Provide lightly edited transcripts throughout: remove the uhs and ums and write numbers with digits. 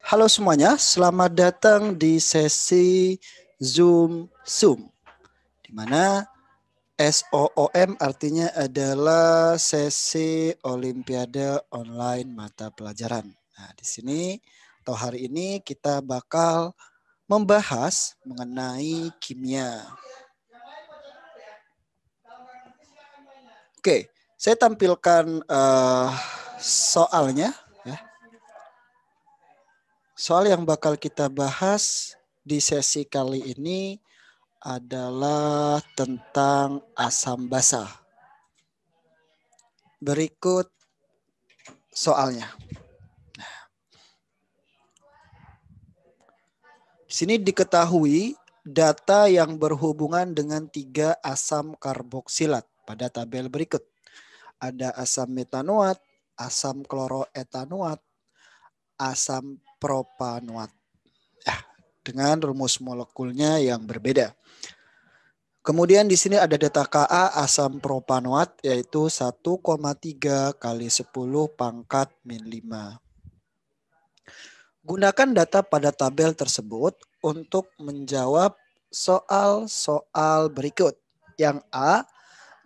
Halo semuanya, selamat datang di sesi Zoom, di mana SOOM artinya adalah sesi Olimpiade Online Mata Pelajaran. Nah, di sini atau hari ini kita bakal membahas mengenai kimia. Oke, saya tampilkan soalnya. Soal yang bakal kita bahas di sesi kali ini adalah tentang asam basa. Berikut soalnya. Di sini diketahui data yang berhubungan dengan 3 asam karboksilat pada tabel berikut. Ada asam metanoat, asam kloroetanoat, asam propanoat. Dengan rumus molekulnya yang berbeda. Kemudian di sini ada data Ka asam propanoat yaitu 1,3 kali 10 pangkat min 5. Gunakan data pada tabel tersebut untuk menjawab soal-soal berikut. Yang A,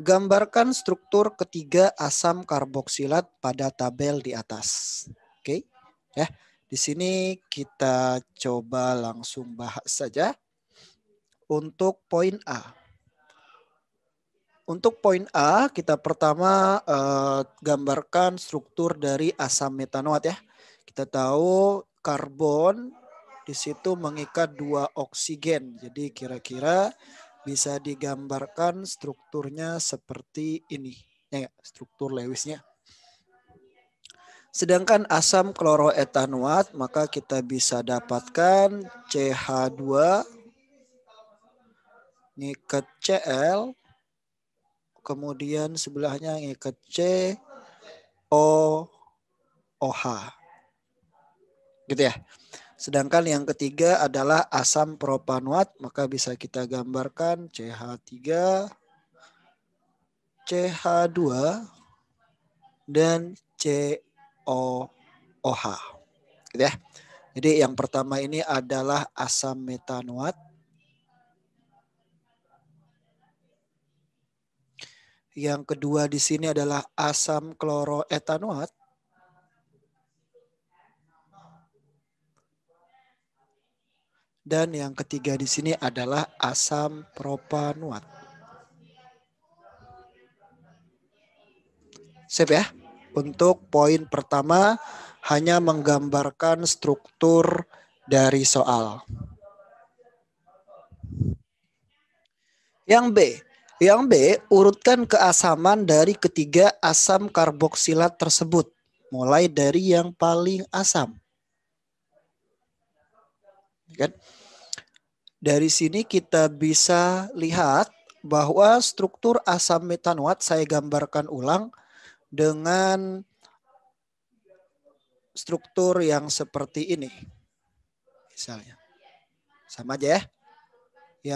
gambarkan struktur ketiga asam karboksilat pada tabel di atas. Oke, ya. Di sini kita coba langsung bahas saja untuk poin A. Untuk poin A, kita pertama gambarkan struktur dari asam metanoat ya. Kita tahu karbon di situ mengikat 2 oksigen. Jadi kira-kira bisa digambarkan strukturnya seperti ini. Ya, struktur Lewisnya. Sedangkan asam kloroetanoat maka kita bisa dapatkan CH2 ngikat Cl, kemudian sebelahnya ngikat COOH. Gitu ya. Sedangkan yang ketiga adalah asam propanoat, maka bisa kita gambarkan CH3, CH2, dan COOH. Gitu ya. Jadi yang pertama ini adalah asam metanoat. Yang kedua di sini adalah asam kloroetanoat. Dan yang ketiga di sini adalah asam propanoat. Sip ya. Untuk poin pertama hanya menggambarkan struktur dari soal. Yang B. Yang B, urutkan keasaman dari ketiga asam karboksilat tersebut. Mulai dari yang paling asam. Kan? Dari sini kita bisa lihat bahwa struktur asam metanoat saya gambarkan ulang dengan struktur yang seperti ini. Misalnya. Sama aja ya.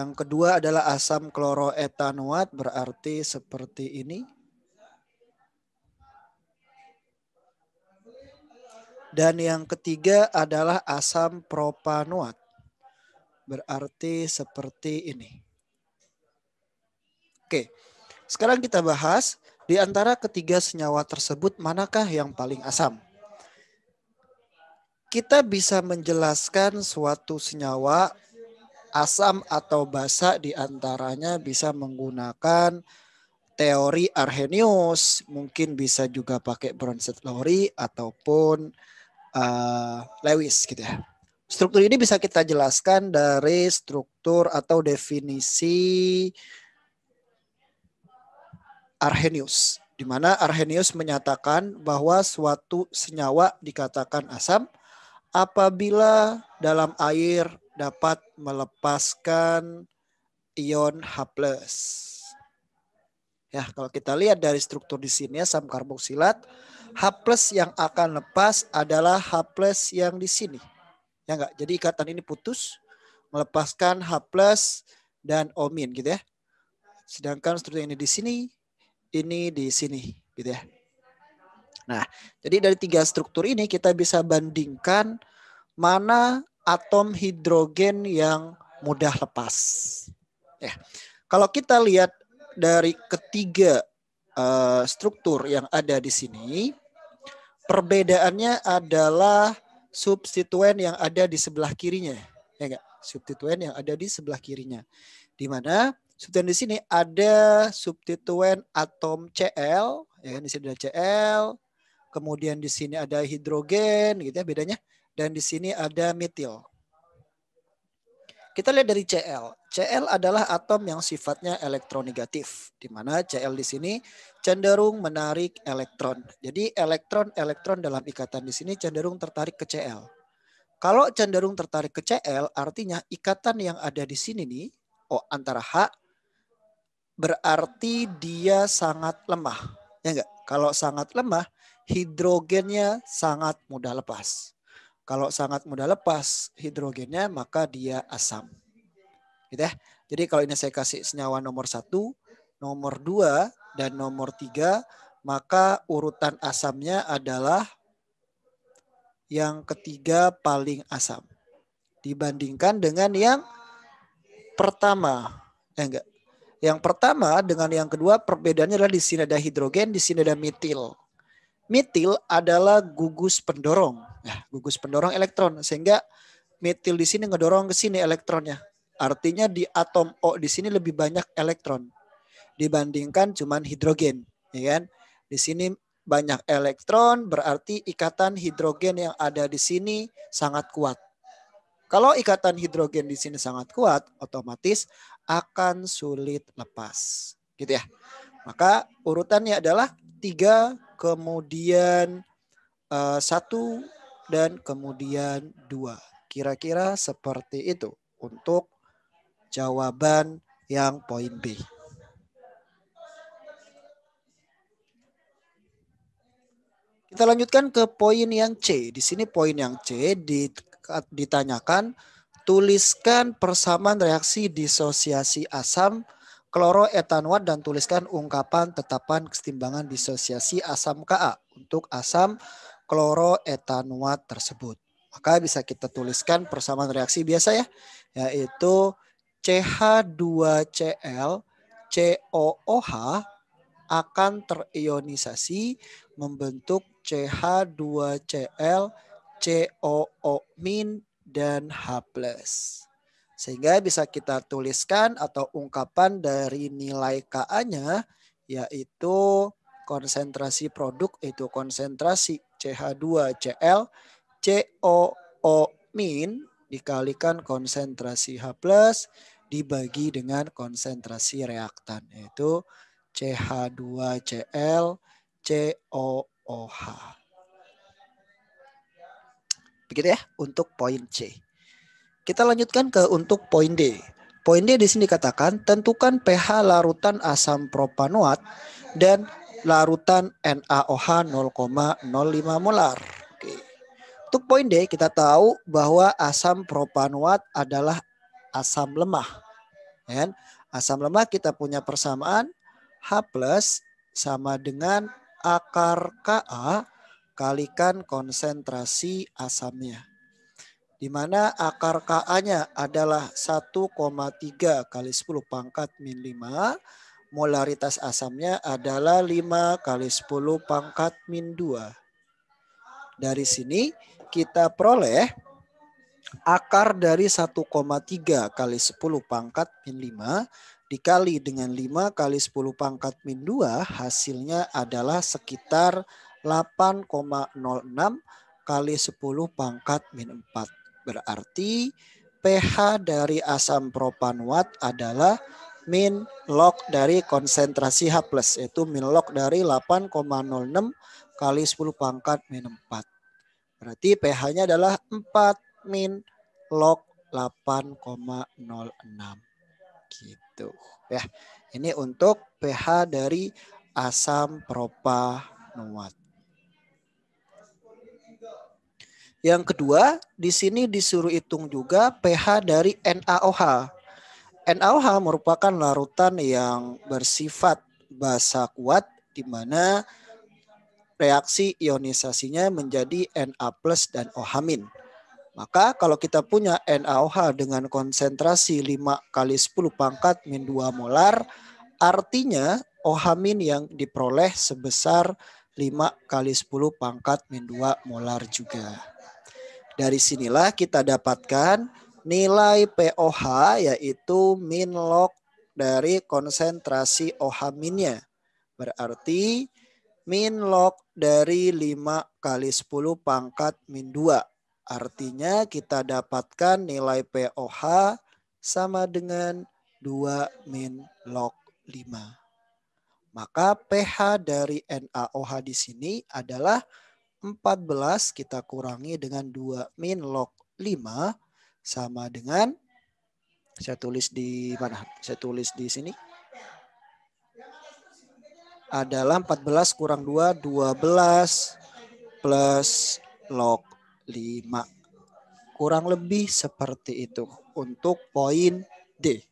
Yang kedua adalah asam kloroetanoat berarti seperti ini. Dan yang ketiga adalah asam propanoat. Berarti seperti ini. Oke, sekarang kita bahas di antara ketiga senyawa tersebut manakah yang paling asam. Kita bisa menjelaskan suatu senyawa asam atau basa di antaranya bisa menggunakan teori Arrhenius, mungkin bisa juga pakai Bronsted-Lowry ataupun Lewis gitu ya. Struktur ini bisa kita jelaskan dari struktur atau definisi Arrhenius, di mana Arrhenius menyatakan bahwa suatu senyawa dikatakan asam apabila dalam air dapat melepaskan ion H+. Ya, kalau kita lihat dari struktur di sini asam karboksilat, H+ yang akan lepas adalah H+ yang di sini. Ya enggak? Jadi ikatan ini putus, melepaskan H+ dan O- gitu ya. Sedangkan struktur ini di sini, ini di sini gitu ya. Nah, jadi dari 3 struktur ini kita bisa bandingkan mana atom hidrogen yang mudah lepas. Ya. Kalau kita lihat dari ketiga struktur yang ada di sini, perbedaannya adalah substituen yang ada di sebelah kirinya. Ya enggak? Substituen yang ada di sebelah kirinya. Di mana substituen di sini ada substituen atom Cl, ya kan, di sini ada Cl, kemudian di sini ada hidrogen gitu ya bedanya, dan di sini ada metil. Kita lihat dari Cl. Cl adalah atom yang sifatnya elektronegatif, di mana Cl di sini cenderung menarik elektron. Jadi elektron dalam ikatan di sini cenderung tertarik ke Cl. Kalau cenderung tertarik ke Cl, artinya ikatan yang ada di sini nih, antara H, berarti dia sangat lemah. Ya enggak? Kalau sangat lemah, hidrogennya sangat mudah lepas. Kalau sangat mudah lepas hidrogennya, maka dia asam. Gitu ya. Jadi kalau ini saya kasih senyawa nomor 1, nomor 2, dan nomor 3, maka urutan asamnya adalah yang ketiga paling asam. Dibandingkan dengan yang pertama. Enggak. Yang pertama dengan yang kedua perbedaannya adalah di sini ada hidrogen, di sini ada metil. Metil adalah gugus pendorong. Nah, gugus pendorong elektron. Sehingga metil di sini ngedorong ke sini elektronnya. Artinya di atom O di sini lebih banyak elektron dibandingkan cuman hidrogen, ya kan? Di sini banyak elektron berarti ikatan hidrogen yang ada di sini sangat kuat. Kalau ikatan hidrogen di sini sangat kuat, otomatis akan sulit lepas, gitu ya. Maka urutannya adalah 3, kemudian 1, dan kemudian 2. Kira-kira seperti itu untuk jawaban yang poin B. Kita lanjutkan ke poin yang C. Di sini poin yang C ditanyakan, tuliskan persamaan reaksi disosiasi asam kloroetanoat dan tuliskan ungkapan tetapan kesetimbangan disosiasi asam Ka untuk asam kloroetanoat tersebut. Maka bisa kita tuliskan persamaan reaksi biasa ya, yaitu CH2Cl COOH akan terionisasi membentuk CH2Cl COO- dan H+. Sehingga bisa kita tuliskan atau ungkapan dari nilai Ka-nya yaitu konsentrasi produk itu konsentrasi CH2Cl COO- dikalikan konsentrasi H+ dibagi dengan konsentrasi reaktan yaitu CH2Cl COOH. Begitu ya untuk poin C. Kita lanjutkan ke untuk poin D. Poin D di sini dikatakan tentukan pH larutan asam propanoat dan larutan NaOH 0,05 molar. Oke. Untuk poin D kita tahu bahwa asam propanoat adalah asam lemah. Ya, asam lemah kita punya persamaan H+ sama dengan akar Ka kalikan konsentrasi asamnya. Di mana akar Ka-nya adalah 1,3 kali 10 pangkat min 5. Molaritas asamnya adalah 5 kali 10 pangkat min 2. Dari sini kita peroleh akar dari 1,3 kali 10 pangkat min 5 dikali dengan 5 kali 10 pangkat min 2 hasilnya adalah sekitar 8,06 kali 10 pangkat min 4. Berarti pH dari asam propanoat adalah min log dari konsentrasi H+, yaitu min log dari 8,06 kali 10 pangkat min 4. Berarti pH-nya adalah 4 min log 8,06. Gitu ya. Ini untuk pH dari asam propanoat. Yang kedua, di sini disuruh hitung juga pH dari NaOH. NaOH merupakan larutan yang bersifat basa kuat di mana reaksi ionisasinya menjadi Na+ dan OH-. Maka kalau kita punya NaOH dengan konsentrasi 5 kali 10 pangkat min 2 molar, artinya OH- yang diperoleh sebesar 5 kali 10 pangkat min 2 molar juga. Dari sinilah kita dapatkan nilai pOH yaitu min log dari konsentrasi OH-nya. Berarti min log dari 5 kali 10 pangkat min 2. Artinya kita dapatkan nilai pOH sama dengan 2 min log 5. Maka pH dari NaOH di sini adalah 14 kita kurangi dengan 2 min log 5 sama dengan, saya tulis di mana? Saya tulis di sini. Adalah 14 kurang 2, 12 plus log 5. Kurang lebih seperti itu untuk poin D.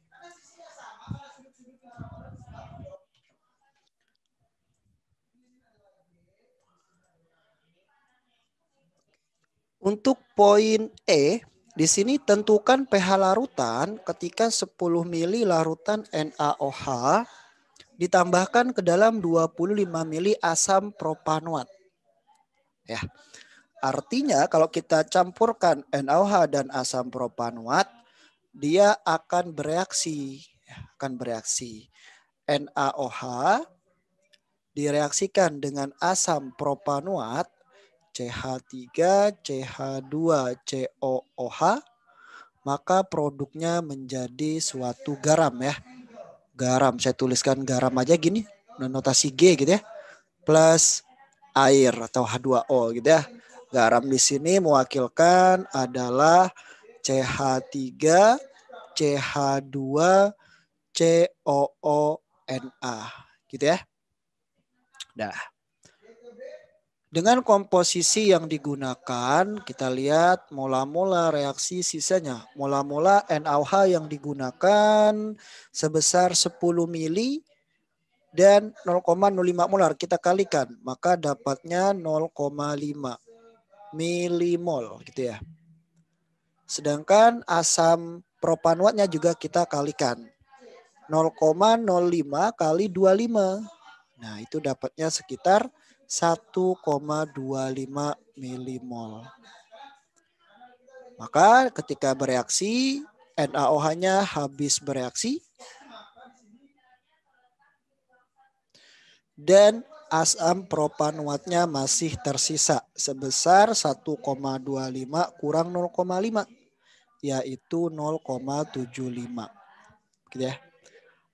Untuk poin E, di sini tentukan pH larutan ketika 10 mili larutan NaOH ditambahkan ke dalam 25 mili asam propanoat. Ya. Artinya kalau kita campurkan NaOH dan asam propanoat, dia akan bereaksi. NaOH direaksikan dengan asam propanoat CH3, CH2, COOH, maka produknya menjadi suatu garam ya. Garam, saya tuliskan garam aja gini, notasi G gitu ya. Plus air atau H2O gitu ya. Garam di sini mewakilkan adalah CH3, CH2, COONA gitu ya. Nah, dengan komposisi yang digunakan, kita lihat mola-mola reaksi sisanya. Mola-mola NaOH yang digunakan sebesar 10 mili dan 0,05 molar. Kita kalikan, maka dapatnya 0,5 milimol gitu ya. Sedangkan asam propanoatnya juga kita kalikan. 0,05 kali 25. Nah, itu dapatnya sekitar 1,25 milimol. Maka ketika bereaksi, NaOH-nya habis bereaksi dan asam propanoatnya masih tersisa sebesar 1,25 kurang 0,5 yaitu 0,75. Gitu ya.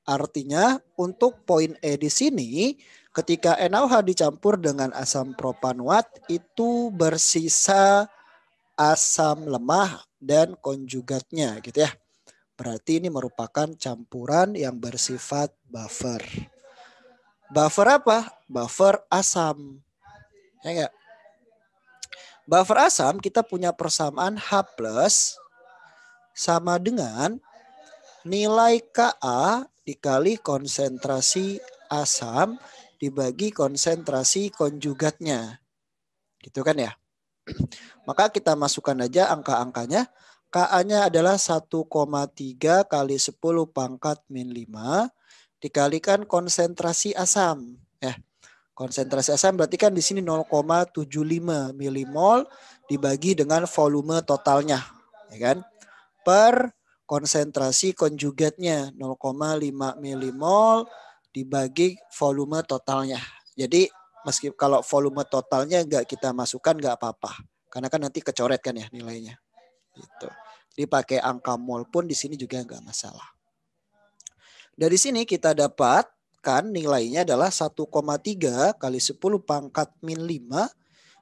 Artinya untuk poin E di sini ketika NaOH dicampur dengan asam propanoat itu bersisa asam lemah dan konjugatnya gitu ya. Berarti ini merupakan campuran yang bersifat buffer. Buffer apa? Buffer asam. Ya enggak? Buffer asam kita punya persamaan H+ sama dengan nilai Ka dikali konsentrasi asam dibagi konsentrasi konjugatnya. Gitu kan ya? Maka kita masukkan aja angka-angkanya. Ka-nya adalah 1,3 kali 10 pangkat min 5 dikalikan konsentrasi asam. Ya. Konsentrasi asam berarti kan di sini 0,75 milimol dibagi dengan volume totalnya. Ya kan? Per konsentrasi konjugatnya 0,5 milimol dibagi volume totalnya. Jadi meski kalau volume totalnya nggak kita masukkan nggak apa-apa. Karena kan nanti kecoret kan ya nilainya. Gitu. Jadi pakai angka mol pun di sini juga nggak masalah. Dari sini kita dapatkan nilainya adalah 1,3 kali 10 pangkat min 5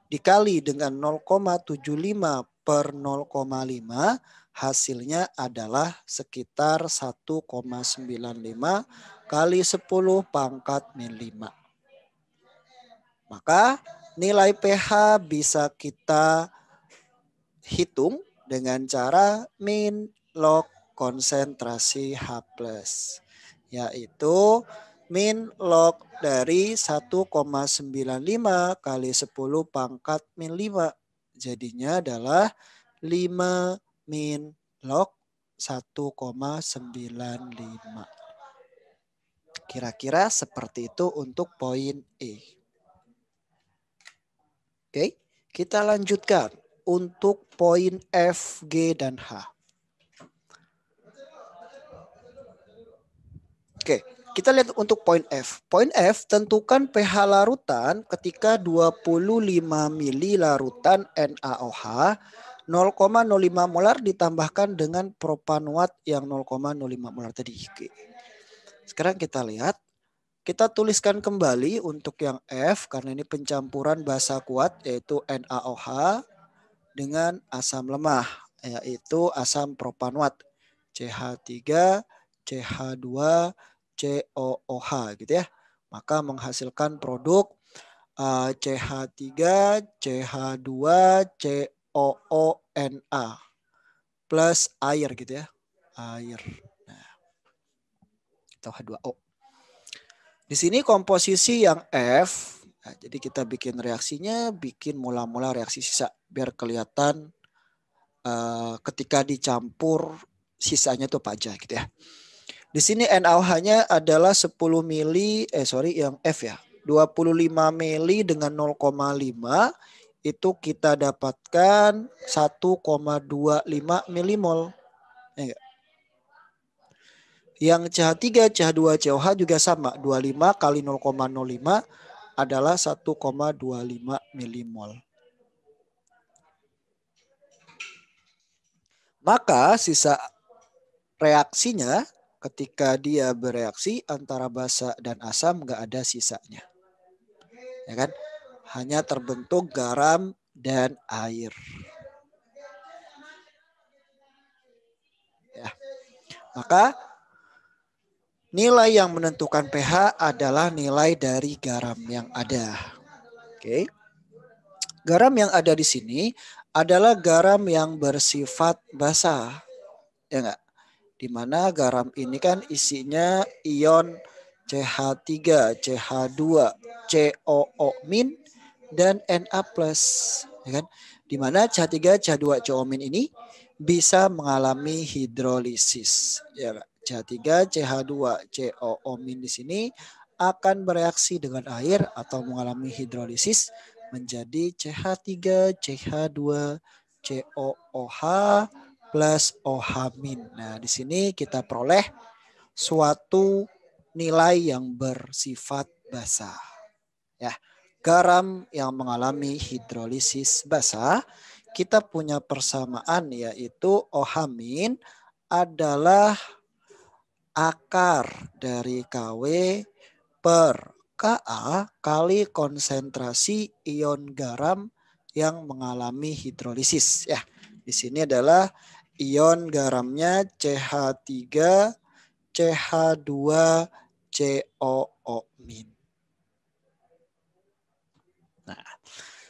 dikali dengan 0,75 per 0,5 hasilnya adalah sekitar 1,95 kali 10 pangkat min 5. Maka nilai pH bisa kita hitung dengan cara min log konsentrasi H+, yaitu min log dari 1,95 kali 10 pangkat min 5. Jadinya adalah 5 min log 1,95. Kira-kira seperti itu untuk poin E. Oke, kita lanjutkan untuk poin F, G, dan H. Oke, kita lihat untuk poin F. Poin F, tentukan pH larutan ketika 25 mili larutan NaOH 0,05 molar ditambahkan dengan propanuat yang 0,05 molar tadi. Oke. Sekarang kita lihat. Kita tuliskan kembali untuk yang F karena ini pencampuran basa kuat yaitu NaOH dengan asam lemah yaitu asam propanuat CH3, CH2, COOH gitu ya. Maka menghasilkan produk CH3, CH2, COONA plus air gitu ya. Air. Nah, atau H2O. Di sini komposisi yang F, nah, jadi kita bikin reaksinya, bikin mula-mula reaksi sisa biar kelihatan ketika dicampur sisanya itu apa aja gitu ya. Di sini NaOH-nya adalah 10 mili, yang F ya, 25 mili dengan 0,5 itu kita dapatkan 1,25 milimol. Ya, yang CH3, CH2, COH juga sama. 25 kali 0,05 adalah 1,25 milimol. Maka sisa reaksinya ketika dia bereaksi antara basa dan asam nggak ada sisanya. Ya kan? Hanya terbentuk garam dan air. Ya. Maka nilai yang menentukan pH adalah nilai dari garam yang ada. Oke. Garam yang ada di sini adalah garam yang bersifat basa. Ya enggak? Di mana garam ini kan isinya ion CH3, CH2, COO- dan Na+. Ya kan? Di mana CH3, CH2, COO- ini bisa mengalami hidrolisis. Ya enggak? CH3, CH2, COO- di sini akan bereaksi dengan air atau mengalami hidrolisis menjadi CH3, CH2, COOH plus OH-. Nah, di sini kita peroleh suatu nilai yang bersifat basa. Ya, garam yang mengalami hidrolisis basa, kita punya persamaan yaitu OH- adalah akar dari Kw per Ka kali konsentrasi ion garam yang mengalami hidrolisis. Ya, di sini adalah ion garamnya CH3, CH2, COO-. Nah,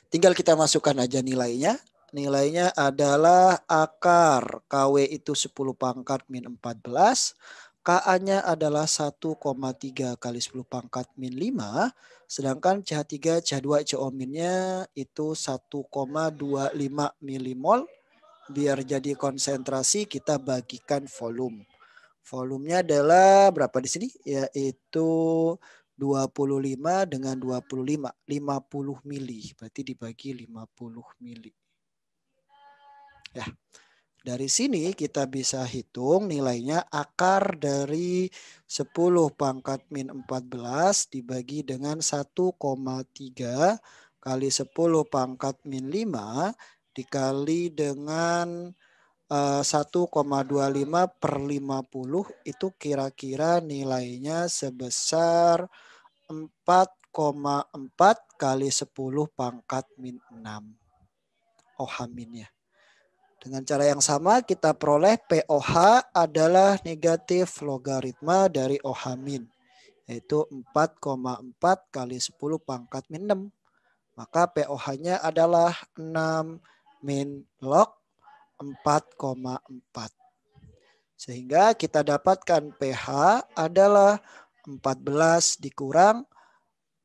tinggal kita masukkan aja nilainya. Nilainya adalah akar Kw itu 10 pangkat min 14. Ka-nya adalah 1,3 kali 10 pangkat min 5. Sedangkan CH3, CH2, COO-nya itu 1,25 milimol. Biar jadi konsentrasi kita bagikan volume. Volumenya adalah berapa di sini? Yaitu 25 dengan 25. 50 mili. Berarti dibagi 50 mili. Ya. Dari sini kita bisa hitung nilainya akar dari 10 pangkat min 14 dibagi dengan 1,3 kali 10 pangkat min 5 dikali dengan 1,25 per 50 itu kira-kira nilainya sebesar 4,4 kali 10 pangkat min 6 OH-nya. Dengan cara yang sama kita peroleh POH adalah negatif logaritma dari OH-, yaitu 4,4 kali 10 pangkat min 6. Maka POH-nya adalah 6 min log 4,4. Sehingga kita dapatkan pH adalah 14 dikurang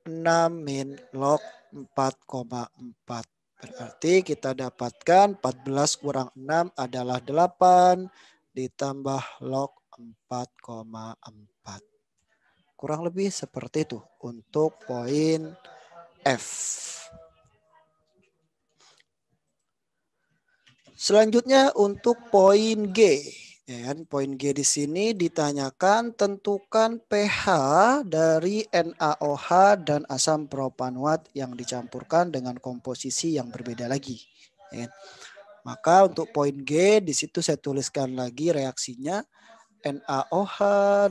6 min log 4,4. Berarti kita dapatkan 14 kurang 6 adalah 8 ditambah log 4,4. Kurang lebih seperti itu untuk poin F. Selanjutnya untuk poin G. Ya kan? Poin G di sini ditanyakan tentukan pH dari NaOH dan asam propanoat yang dicampurkan dengan komposisi yang berbeda lagi. Ya kan? Maka untuk poin G di situ saya tuliskan lagi reaksinya NaOH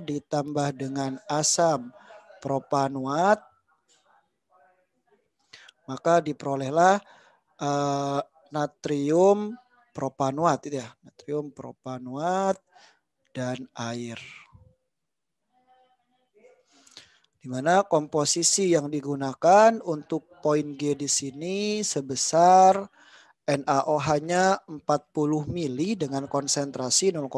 ditambah dengan asam propanoat, maka diperolehlah natrium propanoat itu ya, natrium propanoat dan air. Di mana komposisi yang digunakan untuk poin G di sini sebesar NaOH-nya 40 mili dengan konsentrasi 0,05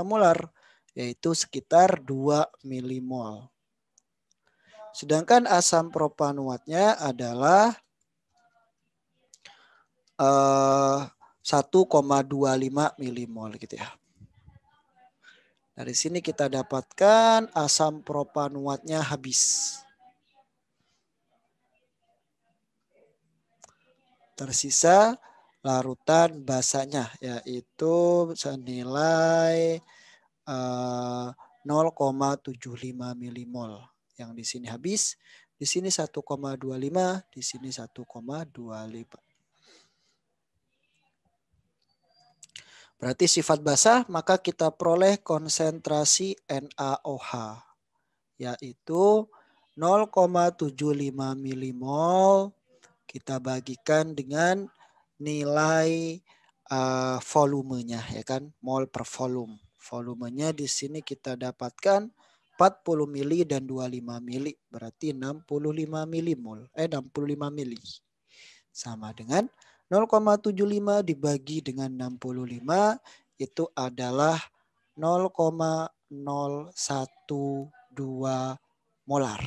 molar, yaitu sekitar 2 milimol. Sedangkan asam propanoatnya adalah 1,25 milimol gitu ya. Dari sini kita dapatkan asam propanoatnya habis. Tersisa larutan basanya yaitu senilai 0,75 milimol. Yang di sini habis, di sini 1,25, di sini 1,25. Berarti sifat basah, maka kita peroleh konsentrasi NaOH yaitu 0,75 milimol kita bagikan dengan nilai volumenya ya kan, mol per volume. Volumenya di sini kita dapatkan 40 mili dan 25 mili, berarti 65 milimol, 65 mili. Sama dengan 0,75 dibagi dengan 65 itu adalah 0,012 molar.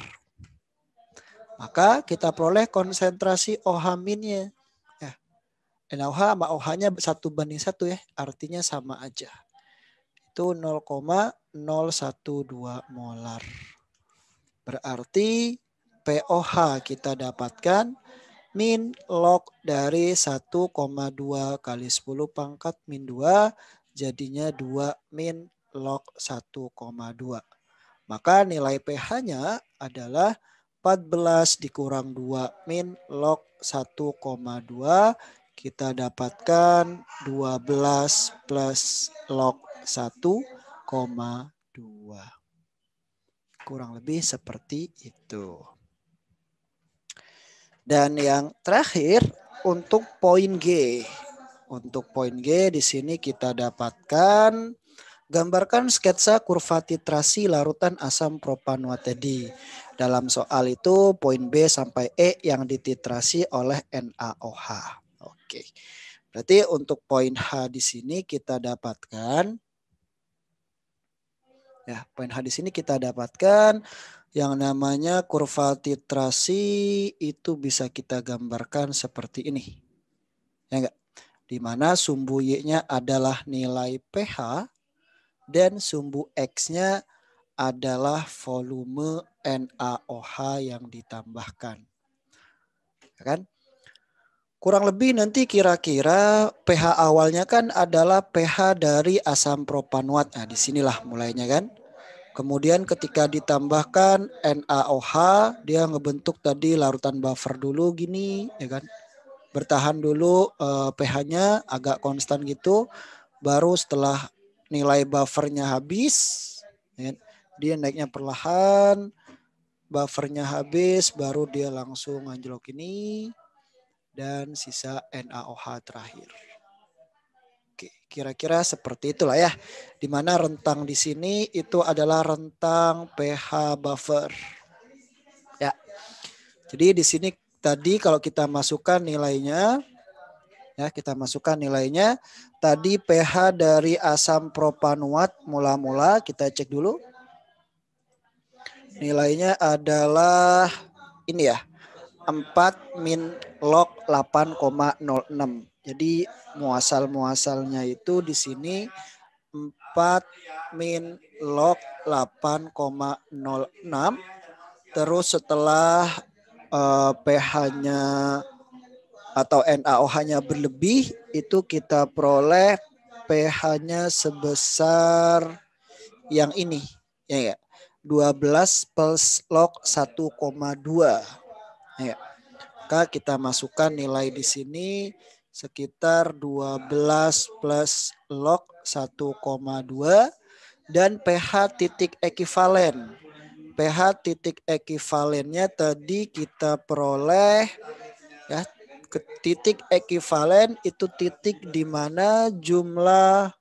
Maka kita peroleh konsentrasi OH-nya. Ya. NaOH sama OH-nya 1:1 ya, artinya sama aja. Itu 0,012 molar. Berarti POH kita dapatkan min log dari 1,2 kali 10 pangkat min 2 jadinya 2 min log 1,2. Maka nilai pH-nya adalah 14 dikurang 2 min log 1,2 kita dapatkan 12 plus log 1,2. Kurang lebih seperti itu. Dan yang terakhir untuk poin G. Untuk poin G di sini kita dapatkan gambarkan sketsa kurva titrasi larutan asam propanoat tadi. Dalam soal itu poin B sampai E yang dititrasi oleh NaOH. Oke. Berarti untuk poin H di sini kita dapatkan ya, poin H di sini kita dapatkan yang namanya kurva titrasi itu bisa kita gambarkan seperti ini. Ya enggak? Di mana sumbu Y-nya adalah nilai pH dan sumbu X-nya adalah volume NaOH yang ditambahkan. Ya kan? Kurang lebih nanti kira-kira pH awalnya kan adalah pH dari asam propanoat. Nah, disinilah mulainya kan. Kemudian ketika ditambahkan NaOH, dia ngebentuk tadi larutan buffer dulu gini, ya kan. Bertahan dulu pH-nya agak konstan gitu. Baru setelah nilai buffernya habis, ya, dia naiknya perlahan, buffernya habis, baru dia langsung anjlok ini, dan sisa NaOH terakhir. Oke, kira-kira seperti itulah ya. Di mana rentang di sini itu adalah rentang pH buffer. Ya. Jadi di sini tadi kalau kita masukkan nilainya, ya kita masukkan nilainya. Tadi pH dari asam propanoat mula-mula kita cek dulu. Nilainya adalah ini ya, 4 min log 8,06. Jadi muasal-muasalnya itu di sini 4 min log 8,06. Terus setelah pH-nya atau NaOH-nya berlebih, itu kita peroleh pH-nya sebesar yang ini, ya, 12 plus log 1,2. Ya. Maka kita masukkan nilai di sini sekitar 12 plus log 1,2 dan pH titik ekivalen. pH titik ekivalennya tadi kita peroleh, ya, titik ekivalen itu titik di mana jumlah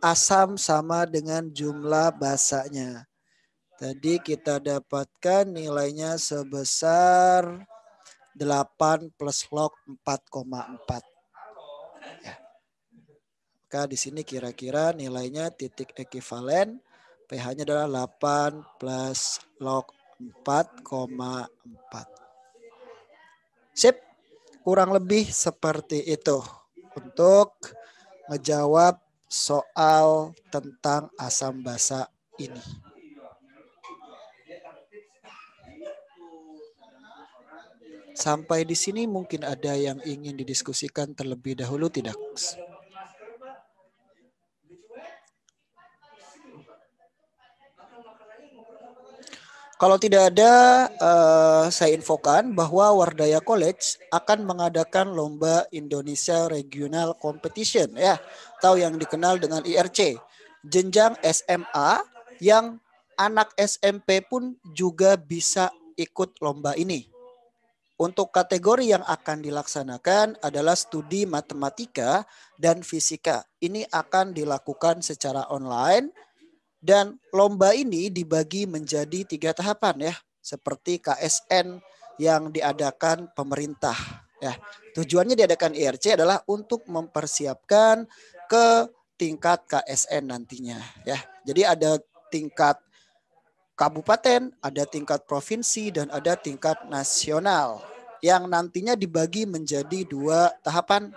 asam sama dengan jumlah basanya. Tadi kita dapatkan nilainya sebesar 8 plus log 4,4. Ya. Maka di sini kira-kira nilainya titik ekivalen pH-nya adalah 8 plus log 4,4. Sip, kurang lebih seperti itu untuk menjawab soal tentang asam basa ini. Sampai di sini mungkin ada yang ingin didiskusikan terlebih dahulu, tidak? Kalau tidak ada, saya infokan bahwa Wardaya College akan mengadakan lomba Indonesia Regional Competition, ya, atau yang dikenal dengan IRC, jenjang SMA yang anak SMP pun juga bisa ikut lomba ini. Untuk kategori yang akan dilaksanakan adalah studi matematika dan fisika. Ini akan dilakukan secara online dan lomba ini dibagi menjadi 3 tahapan, ya, seperti KSN yang diadakan pemerintah. Ya, tujuannya diadakan IRC adalah untuk mempersiapkan ke tingkat KSN nantinya. Ya, jadi ada tingkat kabupaten, ada tingkat provinsi, dan ada tingkat nasional yang nantinya dibagi menjadi 2 tahapan,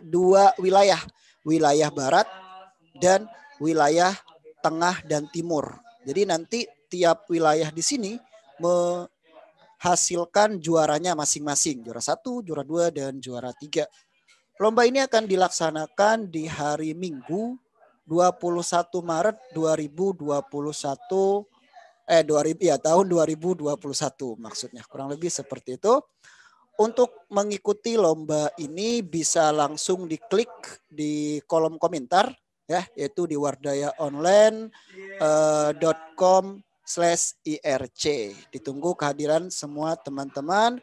dua wilayah, wilayah barat dan wilayah tengah dan timur. Jadi nanti tiap wilayah di sini menghasilkan juaranya masing-masing, juara 1, juara 2, dan juara 3. Lomba ini akan dilaksanakan di hari Minggu 21 Maret 2021. Tahun 2021 maksudnya. Kurang lebih seperti itu. Untuk mengikuti lomba ini bisa langsung diklik di kolom komentar, ya, yaitu di wardayaonline.com/IRC. Ditunggu kehadiran semua teman-teman,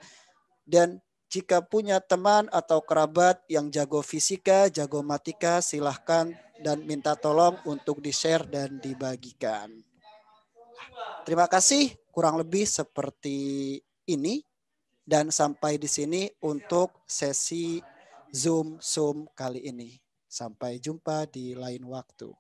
dan jika punya teman atau kerabat yang jago fisika, jago matematika, silahkan dan minta tolong untuk di-share dan dibagikan. Terima kasih, kurang lebih seperti ini, dan sampai di sini untuk sesi Zoom kali ini. Sampai jumpa di lain waktu.